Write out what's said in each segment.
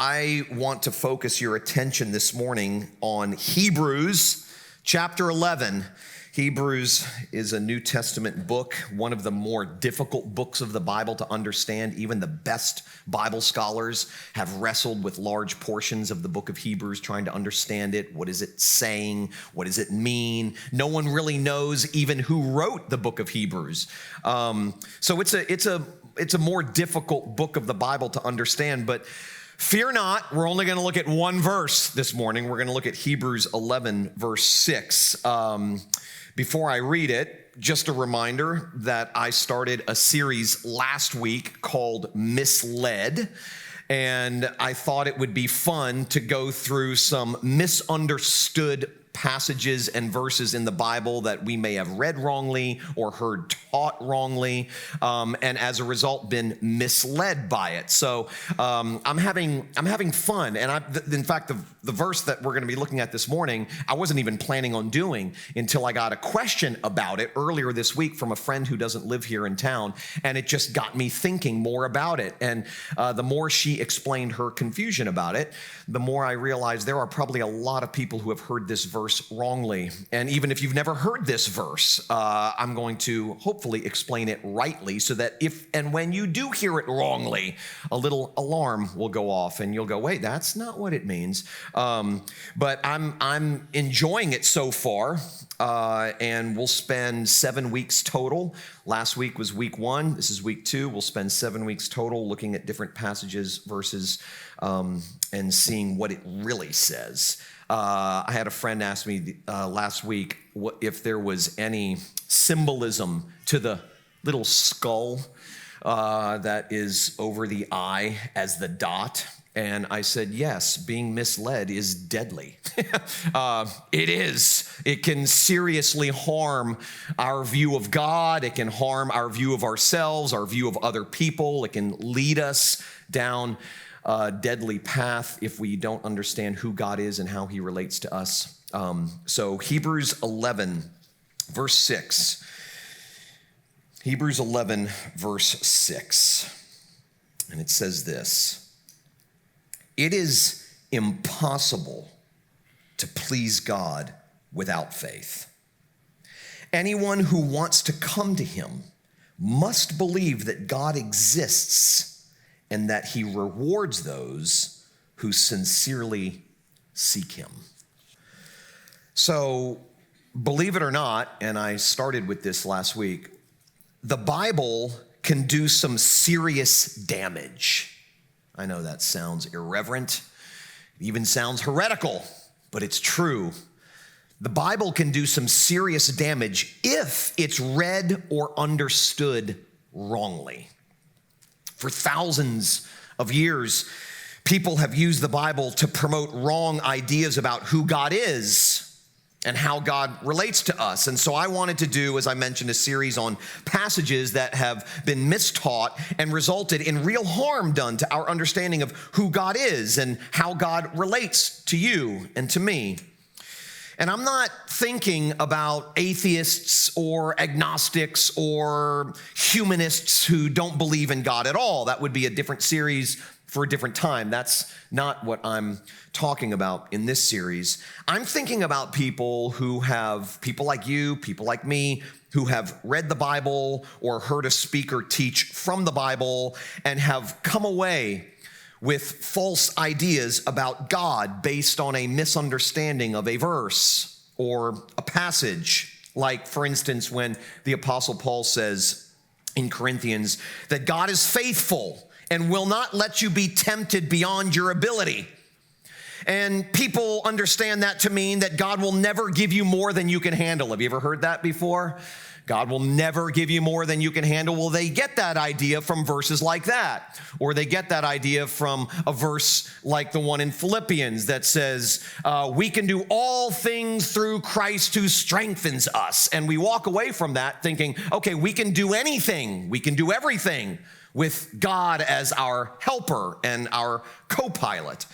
I want to focus your attention this morning on Hebrews chapter 11. Hebrews is a New Testament book, one of the more difficult books of the Bible to understand. Even the best Bible scholars have wrestled with large portions of the book of Hebrews, trying to understand it. What is it saying? What does it mean? No one really knows even who wrote the book of Hebrews. So it's a more difficult book of the Bible to understand, but fear not, we're only going to look at one verse this morning. We're going to look at Hebrews 11, verse 6. Before I read it, just a reminder that I started a series last week called Misled, and I thought it would be fun to go through some misunderstood passages and verses in the Bible that we may have read wrongly or heard taught wrongly, and as a result been misled by it. So I'm having fun, and in fact the verse that we're going to be looking at this morning, I wasn't even planning on doing until I got a question about it earlier this week from a friend who doesn't live here in town, and it just got me thinking more about it. And the more she explained her confusion about it, the more I realized there are probably a lot of people who have heard this verse wrongly. And even if you've never heard this verse, I'm going to hopefully explain it rightly so that if and when you do hear it wrongly, a little alarm will go off and you'll go, wait, that's not what it means. But I'm enjoying it so far, and we'll spend 7 weeks total. Last week was week 1. This is week 2. We'll spend 7 weeks total looking at different passages, verses, and seeing what it really says. I had a friend ask me last week if there was any symbolism to the little skull that is over the eye as the dot. And I said, yes, being misled is deadly. It is. It can seriously harm our view of God. It can harm our view of ourselves, our view of other people. It can lead us down a deadly path if we don't understand who God is and how he relates to us. So Hebrews 11, verse 6. Hebrews 11, verse 6. And it says this: it is impossible to please God without faith. Anyone who wants to come to him must believe that God exists and that he rewards those who sincerely seek him. So, believe it or not, and I started with this last week, the Bible can do some serious damage. I know that sounds irreverent, it even sounds heretical, but it's true. The Bible can do some serious damage if it's read or understood wrongly. For thousands of years, people have used the Bible to promote wrong ideas about who God is and how God relates to us. And so I wanted to do, as I mentioned, a series on passages that have been mistaught and resulted in real harm done to our understanding of who God is and how God relates to you and to me. And I'm not thinking about atheists or agnostics or humanists who don't believe in God at all. That would be a different series for a different time. That's not what I'm talking about in this series. I'm thinking about people like you, people like me, who have read the Bible or heard a speaker teach from the Bible and have come away with false ideas about God based on a misunderstanding of a verse or a passage. Like, for instance, when the Apostle Paul says in Corinthians that God is faithful and will not let you be tempted beyond your ability. And people understand that to mean that God will never give you more than you can handle. Have you ever heard that before? God will never give you more than you can handle. Well, they get that idea from verses like that. Or they get that idea from a verse like the one in Philippians that says, we can do all things through Christ who strengthens us. And we walk away from that thinking, okay, we can do anything. We can do everything with God as our helper and our co-pilot.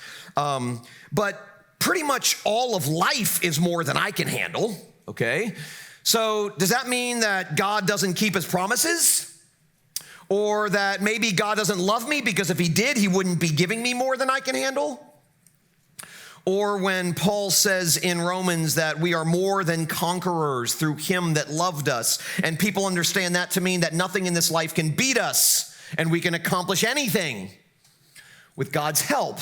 But pretty much all of life is more than I can handle, okay? So does that mean that God doesn't keep his promises? Or that maybe God doesn't love me because if he did, he wouldn't be giving me more than I can handle? Or when Paul says in Romans that we are more than conquerors through him that loved us, and people understand that to mean that nothing in this life can beat us and we can accomplish anything with God's help.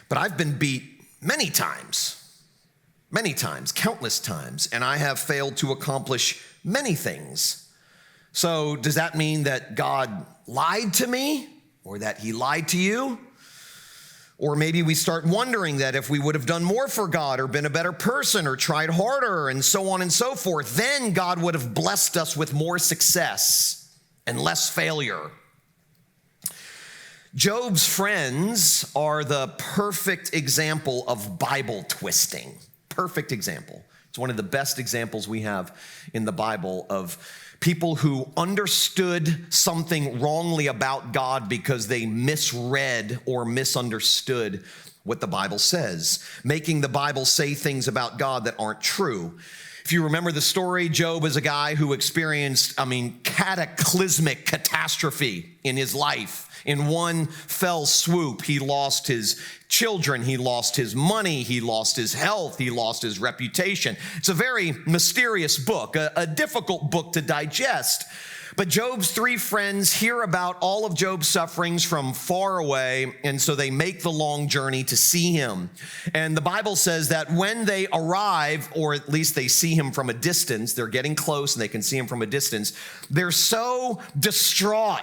But I've been beat many times, countless times, and I have failed to accomplish many things. So does that mean that God lied to me, or that he lied to you? Or maybe we start wondering that if we would have done more for God or been a better person or tried harder and so on and so forth, then God would have blessed us with more success and less failure. Job's friends are the perfect example of Bible twisting. Perfect example. It's one of the best examples we have in the Bible of people who understood something wrongly about God because they misread or misunderstood what the Bible says, making the Bible say things about God that aren't true. If you remember the story, Job is a guy who experienced, cataclysmic catastrophe in his life. In one fell swoop, he lost his children, he lost his money, he lost his health, he lost his reputation. It's a very mysterious book, a difficult book to digest. But Job's three friends hear about all of Job's sufferings from far away, and so they make the long journey to see him. And the Bible says that when they arrive, or at least they see him from a distance, they're getting close and they can see him from a distance, they're so distraught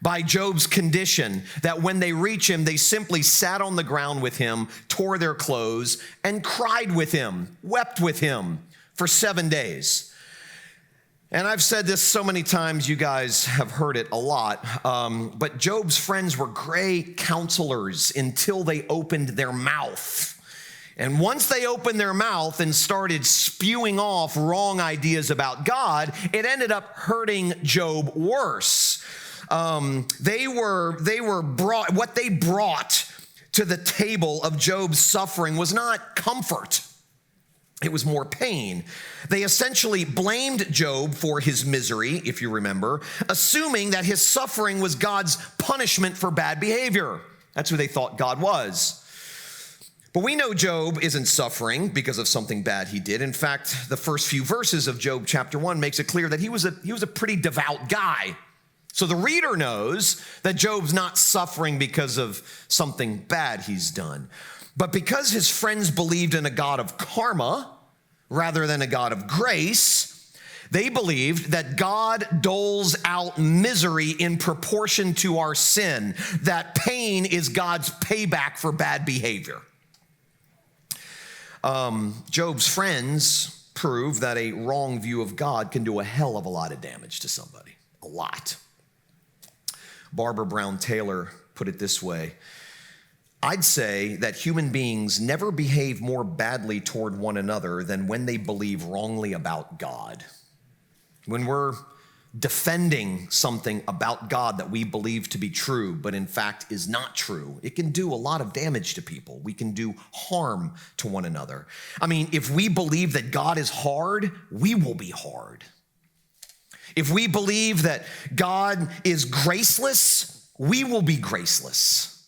by Job's condition that when they reach him, they simply sat on the ground with him, tore their clothes, and cried with him, wept with him for 7 days. And I've said this so many times, you guys have heard it a lot, but Job's friends were great counselors until they opened their mouth. And once they opened their mouth and started spewing off wrong ideas about God, it ended up hurting Job worse. What they brought to the table of Job's suffering was not comfort. It was more pain. They essentially blamed Job for his misery, if you remember, assuming that his suffering was God's punishment for bad behavior. That's who they thought God was. But we know Job isn't suffering because of something bad he did. In fact, the first few verses of Job chapter 1 makes it clear that he was a pretty devout guy. So the reader knows that Job's not suffering because of something bad he's done. But because his friends believed in a God of karma rather than a God of grace, they believed that God doles out misery in proportion to our sin, that pain is God's payback for bad behavior. Job's friends prove that a wrong view of God can do a hell of a lot of damage to somebody, a lot. Barbara Brown Taylor put it this way: I'd say that human beings never behave more badly toward one another than when they believe wrongly about God. When we're defending something about God that we believe to be true, but in fact is not true, it can do a lot of damage to people. We can do harm to one another. If we believe that God is hard, we will be hard. If we believe that God is graceless, we will be graceless.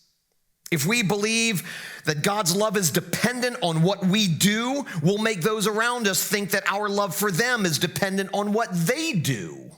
If we believe that God's love is dependent on what we do, we'll make those around us think that our love for them is dependent on what they do.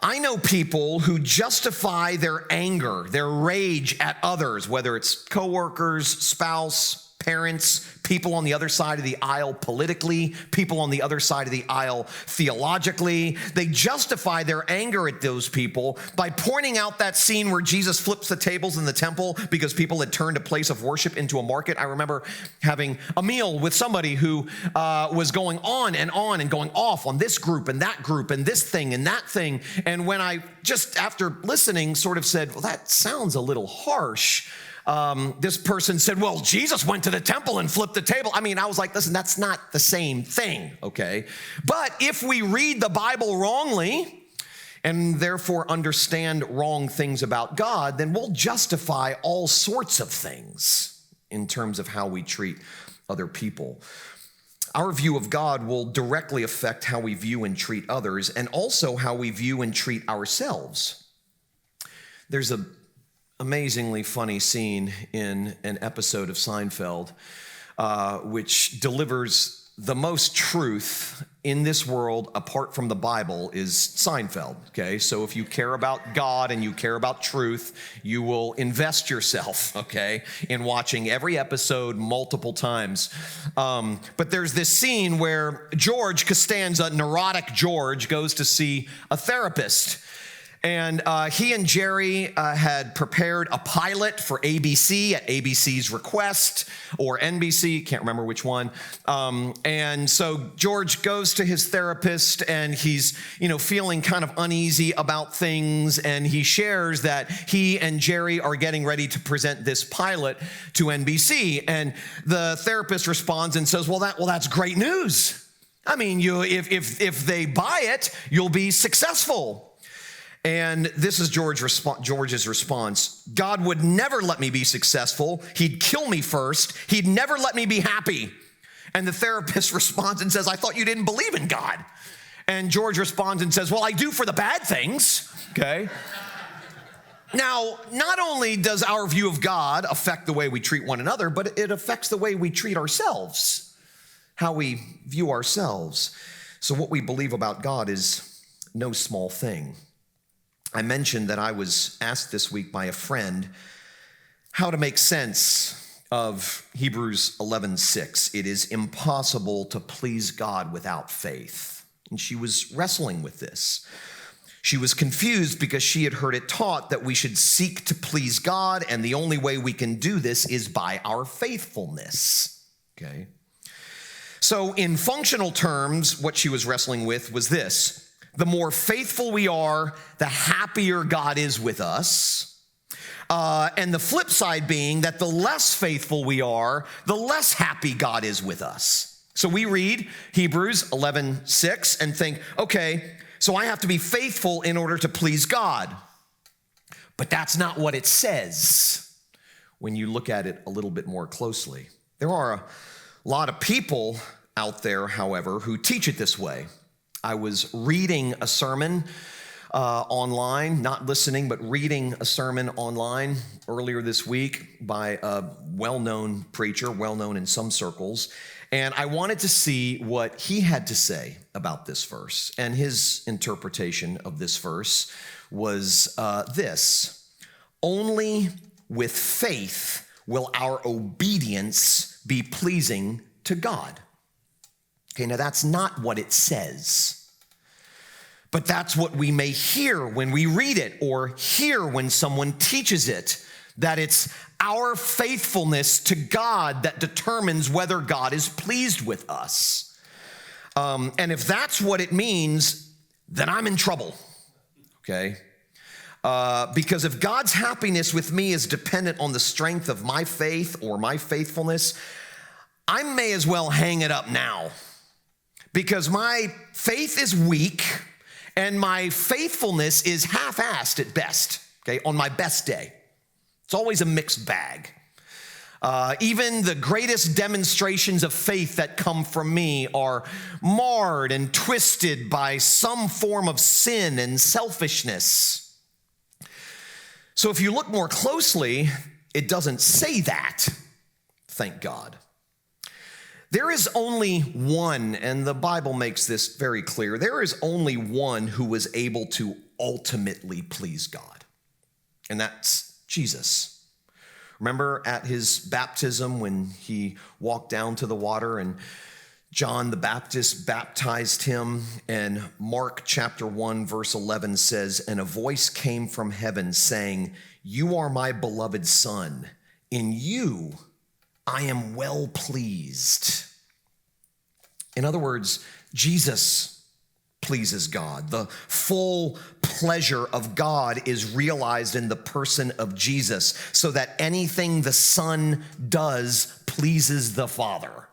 I know people who justify their anger, their rage at others, whether it's coworkers, spouse, parents, people on the other side of the aisle politically, people on the other side of the aisle theologically. They justify their anger at those people by pointing out that scene where Jesus flips the tables in the temple because people had turned a place of worship into a market. I remember having a meal with somebody who was going on and going off on this group and that group and this thing and that thing. And when I just after listening sort of said, well, that sounds a little harsh. This person said, well, Jesus went to the temple and flipped the table. I was like, listen, that's not the same thing, okay? But if we read the Bible wrongly and therefore understand wrong things about God, then we'll justify all sorts of things in terms of how we treat other people. our view of God will directly affect how we view and treat others, and also how we view and treat ourselves. There's an amazingly funny scene in an episode of Seinfeld, which delivers the most truth in this world apart from the Bible is Seinfeld, okay? So if you care about God and you care about truth, you will invest yourself, okay, in watching every episode multiple times. But there's this scene where George Costanza, neurotic George, goes to see a therapist. And he and Jerry had prepared a pilot for ABC at ABC's request, or NBC, can't remember which one. And so George goes to his therapist, and he's, feeling kind of uneasy about things. And he shares that he and Jerry are getting ready to present this pilot to NBC. And the therapist responds and says, well, that's great news. I mean, if they buy it, you'll be successful. And this is George's response. God would never let me be successful. He'd kill me first. He'd never let me be happy. And the therapist responds and says, I thought you didn't believe in God. And George responds and says, well, I do for the bad things, okay? Now, not only does our view of God affect the way we treat one another, but it affects the way we treat ourselves, how we view ourselves. So what we believe about God is no small thing. I mentioned that I was asked this week by a friend how to make sense of Hebrews 11:6. It is impossible to please God without faith. And she was wrestling with this. She was confused because she had heard it taught that we should seek to please God, and the only way we can do this is by our faithfulness. Okay? So in functional terms, what she was wrestling with was this. The more faithful we are, the happier God is with us. And the flip side being that the less faithful we are, the less happy God is with us. So we read Hebrews 11:6 and think, okay, so I have to be faithful in order to please God. But that's not what it says when you look at it a little bit more closely. There are a lot of people out there, however, who teach it this way. I was reading a sermon online, not listening, but reading a sermon online earlier this week by a well-known preacher, well-known in some circles, and I wanted to see what he had to say about this verse. And his interpretation of this verse was this: only with faith will our obedience be pleasing to God. Okay, now that's not what it says, but that's what we may hear when we read it or hear when someone teaches it, that it's our faithfulness to God that determines whether God is pleased with us. And if that's what it means, then I'm in trouble, okay? Because if God's happiness with me is dependent on the strength of my faith or my faithfulness, I may as well hang it up now. Because my faith is weak and my faithfulness is half-assed at best, okay, on my best day. It's always a mixed bag. Even the greatest demonstrations of faith that come from me are marred and twisted by some form of sin and selfishness. So if you look more closely, it doesn't say that, thank God. There is only one, and the Bible makes this very clear, there is only one who was able to ultimately please God, and that's Jesus. Remember at his baptism when he walked down to the water and John the Baptist baptized him, and Mark chapter 1 verse 11 says, and a voice came from heaven saying, you are my beloved son, in you I am well pleased. In other words, Jesus pleases God. The full pleasure of God is realized in the person of Jesus, so that anything the Son does pleases the Father.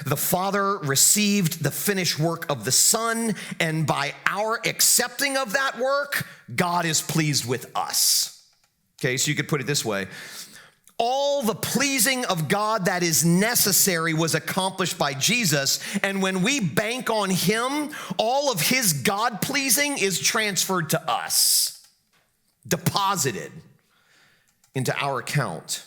The Father received the finished work of the Son, and by our accepting of that work, God is pleased with us. Okay, so you could put it this way. All the pleasing of God that is necessary was accomplished by Jesus. And when we bank on him, all of his God pleasing is transferred to us, deposited into our account.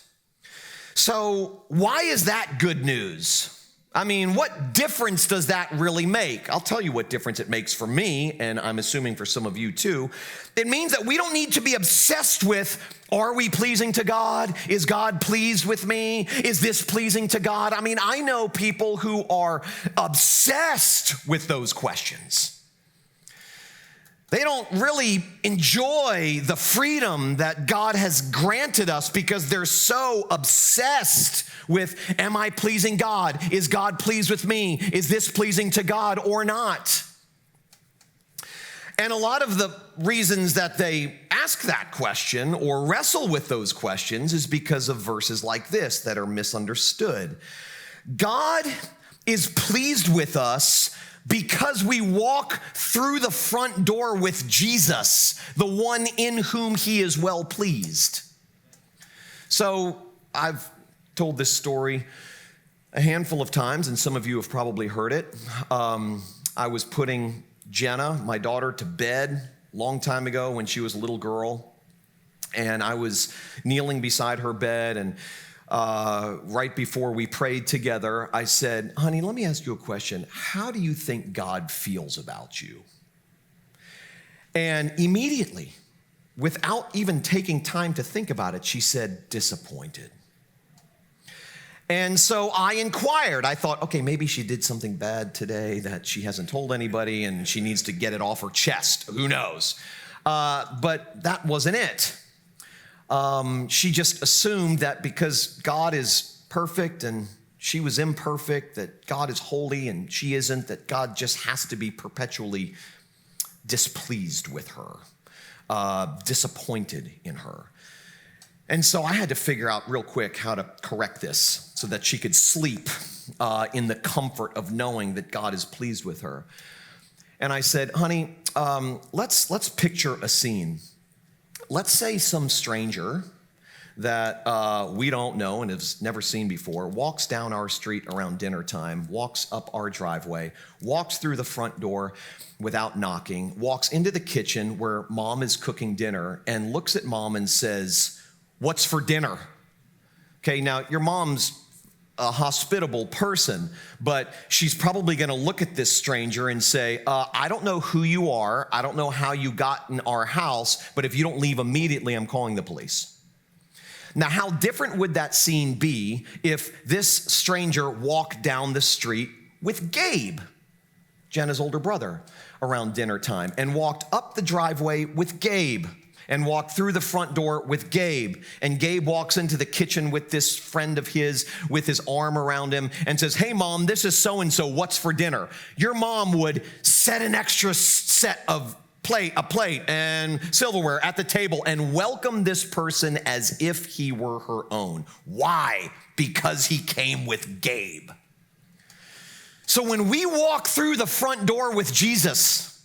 So why is that good news? I mean, what difference does that really make? I'll tell you what difference it makes for me, and I'm assuming for some of you too. It means that we don't need to be obsessed with, are we pleasing to God? Is God pleased with me? Is this pleasing to God? I mean, I know people who are obsessed with those questions. They don't really enjoy the freedom that God has granted us because they're so obsessed with, am I pleasing God? Is God pleased with me? Is this pleasing to God or not? And a lot of the reasons that they ask that question or wrestle with those questions is because of verses like this that are misunderstood. God is pleased with us because we walk through the front door with Jesus, the one in whom he is well pleased. So I've told this story a handful of times, and some of you have probably heard it. I was putting Jenna, my daughter, to bed a long time ago when she was a little girl, and I was kneeling beside her bed, and right before we prayed together, I said, honey, let me ask you a question. How do you think God feels about you? And immediately, without even taking time to think about it, she said, disappointed. And so I inquired. I thought, okay, maybe she did something bad today that she hasn't told anybody and she needs to get it off her chest. Who knows? But that wasn't it. She just assumed that because God is perfect and she was imperfect, that God is holy and she isn't, that God just has to be perpetually displeased with her, disappointed in her. And so I had to figure out real quick how to correct this so that she could sleep in the comfort of knowing that God is pleased with her. And I said, honey, let's picture a scene. Let's say some stranger that we don't know and has never seen before walks down our street around dinner time, walks up our driveway, walks through the front door without knocking, walks into the kitchen where mom is cooking dinner and looks at mom and says, what's for dinner? Okay, now your mom's a hospitable person, but she's probably gonna look at this stranger and say, I don't know who you are, I don't know how you got in our house, but if you don't leave immediately, I'm calling the police. Now, how different would that scene be if this stranger walked down the street with Gabe, Jenna's older brother, around dinner time, and walked up the driveway with Gabe, and walked through the front door with Gabe. And Gabe walks into the kitchen with this friend of his with his arm around him and says, hey, mom, this is so-and-so, what's for dinner? Your mom would set an extra set of a plate and silverware at the table and welcome this person as if he were her own. Why? Because he came with Gabe. So when we walk through the front door with Jesus,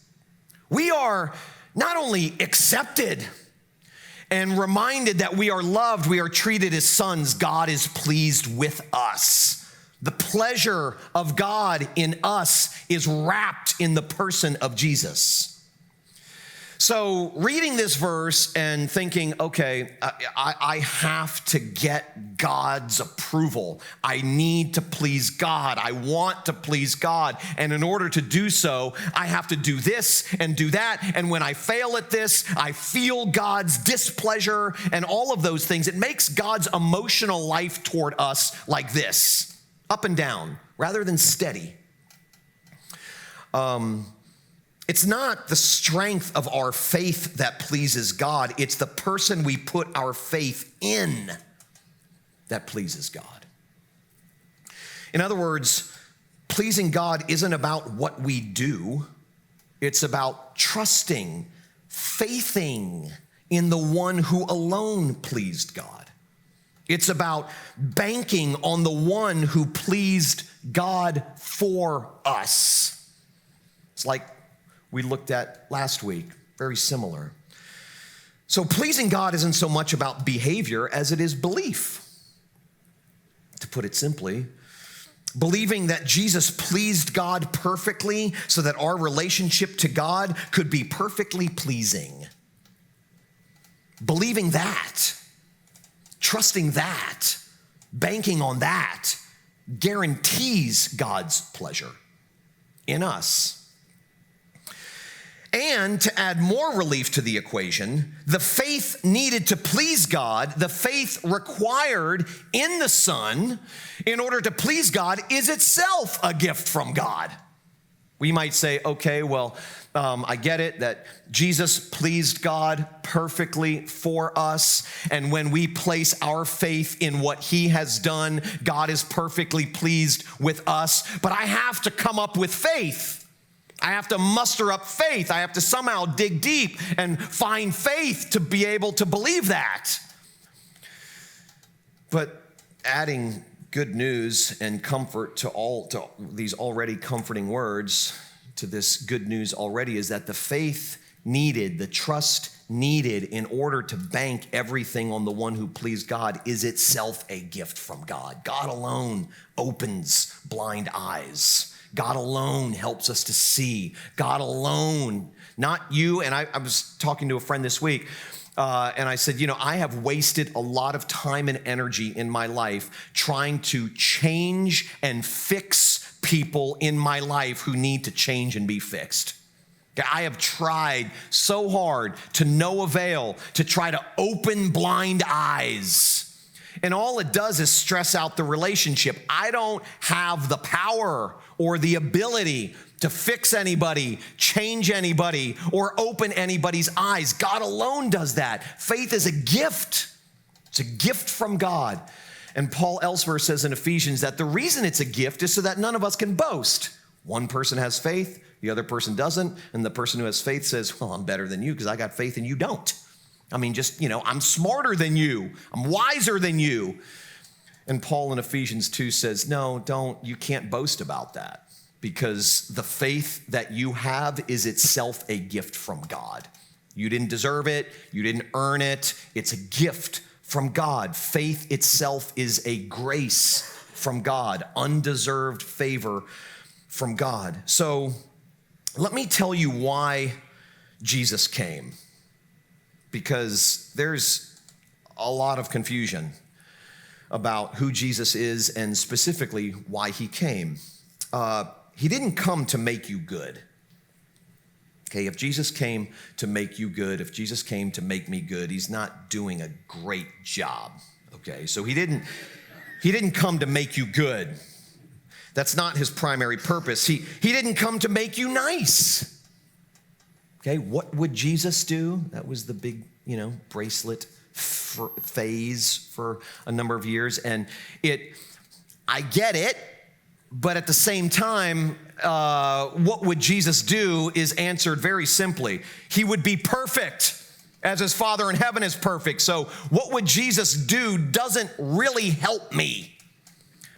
we are not only accepted and reminded that we are loved, we are treated as sons. God is pleased with us. The pleasure of God in us is wrapped in the person of Jesus. So reading this verse and thinking, okay, I have to get God's approval. I need to please God. I want to please God. And in order to do so, I have to do this and do that. And when I fail at this, I feel God's displeasure and all of those things. It makes God's emotional life toward us like this, up and down, rather than steady. It's not the strength of our faith that pleases God. It's the person we put our faith in that pleases God. In other words, pleasing God isn't about what we do. It's about trusting, faithing in the one who alone pleased God. It's about banking on the one who pleased God for us. It's like we looked at last week, very similar. So pleasing God isn't so much about behavior as it is belief. put it simply. Believing that Jesus pleased God perfectly so that our relationship to God could be perfectly pleasing. Believing that, trusting that, banking on that guarantees God's pleasure in us. And to add more relief to the equation, the faith needed to please God, the faith required in the Son in order to please God is itself a gift from God. We might say, okay, well, I get it that Jesus pleased God perfectly for us. And when we place our faith in what he has done, God is perfectly pleased with us. But I have to come up with faith. I have to muster up faith. I have to somehow dig deep and find faith to be able to believe that. But adding good news and comfort to these already comforting words, to this good news already, is that the faith needed, the trust needed in order to bank everything on the one who pleased God is itself a gift from God. God alone opens blind eyes. God alone helps us to see. God alone, not you. And I was talking to a friend this week, and I said, I have wasted a lot of time and energy in my life trying to change and fix people in my life who need to change and be fixed. I have tried so hard to no avail to try to open blind eyes. And all it does is stress out the relationship. I don't have the power or the ability to fix anybody, change anybody, or open anybody's eyes. God alone does that. Faith is a gift. It's a gift from God. And Paul elsewhere says in Ephesians that the reason it's a gift is so that none of us can boast. One person has faith, the other person doesn't, and the person who has faith says, well, I'm better than you because I got faith and you don't. I mean, I'm smarter than you. I'm wiser than you. And Paul in Ephesians 2 says, no, you can't boast about that because the faith that you have is itself a gift from God. You didn't deserve it. You didn't earn it. It's a gift from God. Faith itself is a grace from God, undeserved favor from God. So let me tell you why Jesus came. Because there's a lot of confusion about who Jesus is and specifically why he came. He didn't come to make you good. Okay, if Jesus came to make you good, if Jesus came to make me good, he's not doing a great job. Okay, so he didn't come to make you good. That's not his primary purpose. He didn't come to make you nice. Okay, what would Jesus do? That was the big, bracelet phase for a number of years. And I get it, but at the same time, what would Jesus do is answered very simply. He would be perfect as his Father in heaven is perfect. So what would Jesus do doesn't really help me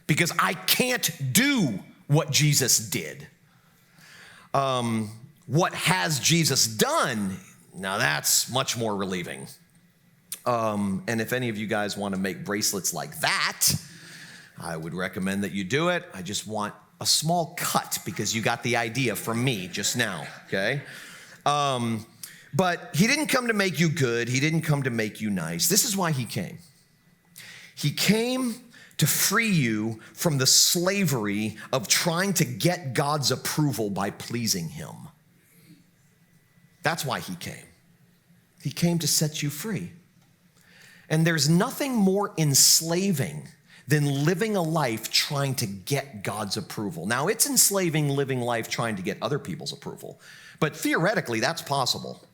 because I can't do what Jesus did. What has Jesus done? Now that's much more relieving. And if any of you guys want to make bracelets like that, I would recommend that you do it. I just want a small cut because you got the idea from me just now, okay? But he didn't come to make you good. He didn't come to make you nice. This is why he came. He came to free you from the slavery of trying to get God's approval by pleasing him. That's why he came. He came to set you free. And there's nothing more enslaving than living a life trying to get God's approval. Now, it's enslaving living life trying to get other people's approval, but theoretically, that's possible.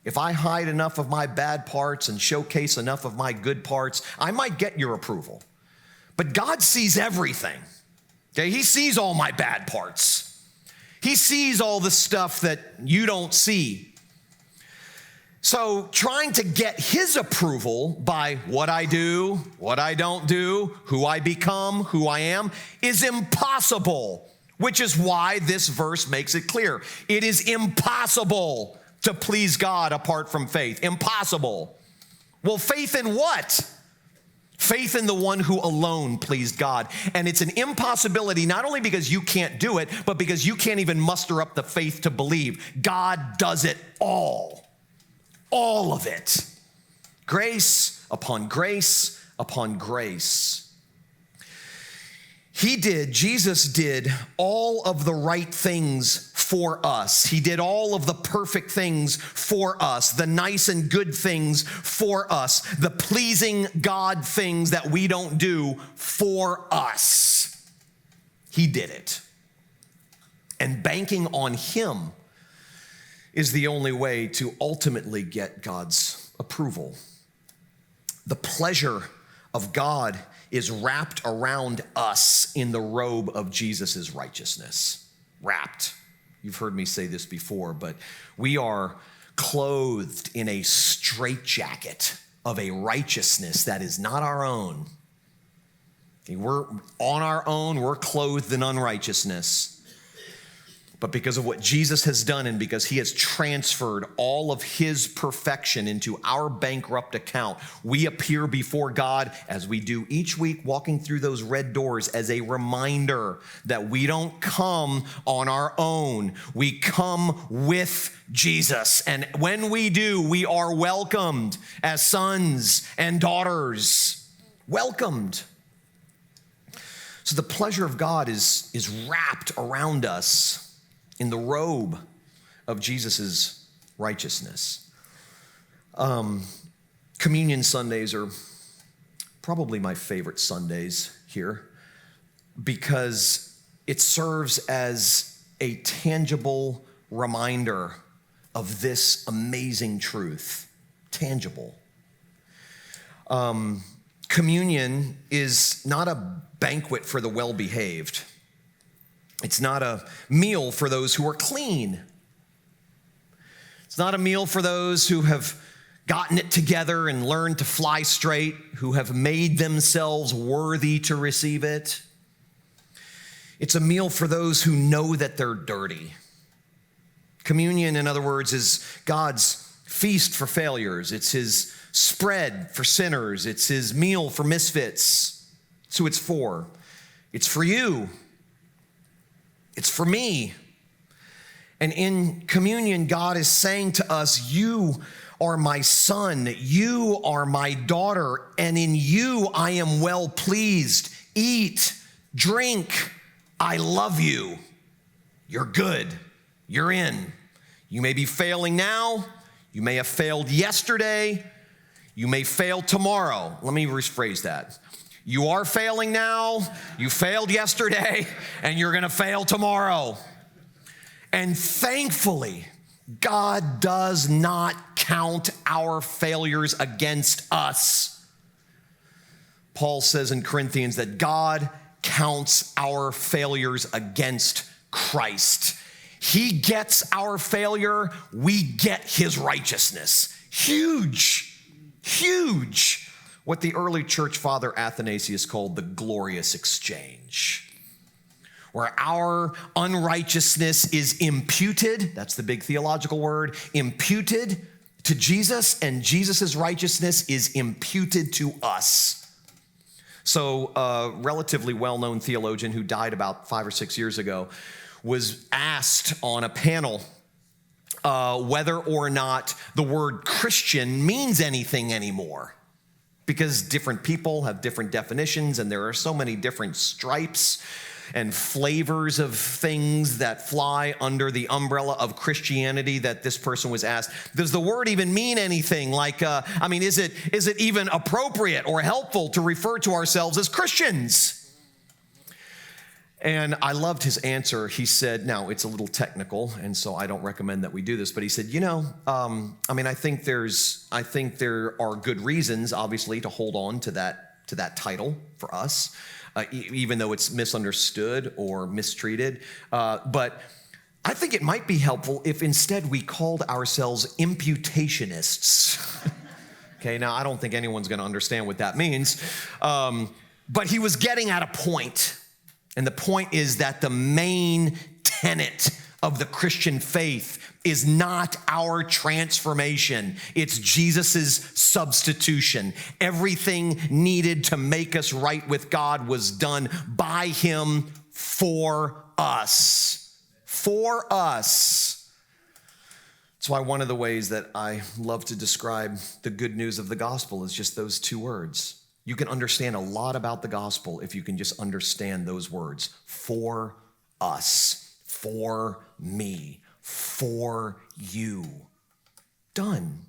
If I hide enough of my bad parts and showcase enough of my good parts, I might get your approval. But God sees everything. Okay? He sees all my bad parts. He sees all the stuff that you don't see. So trying to get his approval by what I do, what I don't do, who I become, who I am, is impossible, which is why this verse makes it clear. It is impossible to please God apart from faith. Impossible. Well, faith in what? Faith in the one who alone pleased God. And it's an impossibility, not only because you can't do it, but because you can't even muster up the faith to believe. God does it all of it. Grace upon grace upon grace. Jesus did all of the right things for us. He did all of the perfect things for us, the nice and good things for us, the pleasing God things that we don't do for us. He did it. And banking on him is the only way to ultimately get God's approval. The pleasure of God is wrapped around us in the robe of Jesus' righteousness. Wrapped. You've heard me say this before, but we are clothed in a straitjacket of a righteousness that is not our own. Okay, we're on our own, we're clothed in unrighteousness. But because of what Jesus has done and because he has transferred all of his perfection into our bankrupt account, we appear before God, as we do each week, walking through those red doors as a reminder that we don't come on our own. We come with Jesus. And when we do, we are welcomed as sons and daughters. Welcomed. So the pleasure of God is wrapped around us in the robe of Jesus' righteousness. Communion Sundays are probably my favorite Sundays here because it serves as a tangible reminder of this amazing truth. Tangible. Communion is not a banquet for the well-behaved. It's not a meal for those who are clean. It's not a meal for those who have gotten it together and learned to fly straight, who have made themselves worthy to receive it. It's a meal for those who know that they're dirty. Communion, in other words, is God's feast for failures. It's his spread for sinners. It's his meal for misfits. That's who it's for. It's for you. It's for me. And in communion, God is saying to us, you are my son, you are my daughter, and in you I am well pleased. Eat, drink, I love you. You're good, you're in. You may be failing now, you may have failed yesterday, you may fail tomorrow. Let me rephrase that. You are failing now, you failed yesterday, and you're gonna fail tomorrow. And thankfully, God does not count our failures against us. Paul says in Corinthians that God counts our failures against Christ. He gets our failure, we get his righteousness. Huge, huge. What the early church father Athanasius called the glorious exchange, where our unrighteousness is imputed, that's the big theological word, imputed to Jesus, and Jesus' righteousness is imputed to us. So a relatively well-known theologian who died about 5 or 6 years ago was asked on a panel whether or not the word Christian means anything anymore. Because different people have different definitions, and there are so many different stripes and flavors of things that fly under the umbrella of Christianity that this person was asked, does the word even mean anything? Like, is it even appropriate or helpful to refer to ourselves as Christians? And I loved his answer. He said, now it's a little technical, and so I don't recommend that we do this, but he said, I think there are good reasons, obviously, to hold on to that title for us, even though it's misunderstood or mistreated. But I think it might be helpful if instead we called ourselves imputationists. Okay, now I don't think anyone's going to understand what that means, but he was getting at a point. And the point is that the main tenet of the Christian faith is not our transformation. It's Jesus's substitution. Everything needed to make us right with God was done by him for us. For us. That's why one of the ways that I love to describe the good news of the gospel is just those two words. You can understand a lot about the gospel if you can just understand those words. For us, for me, for you. Done.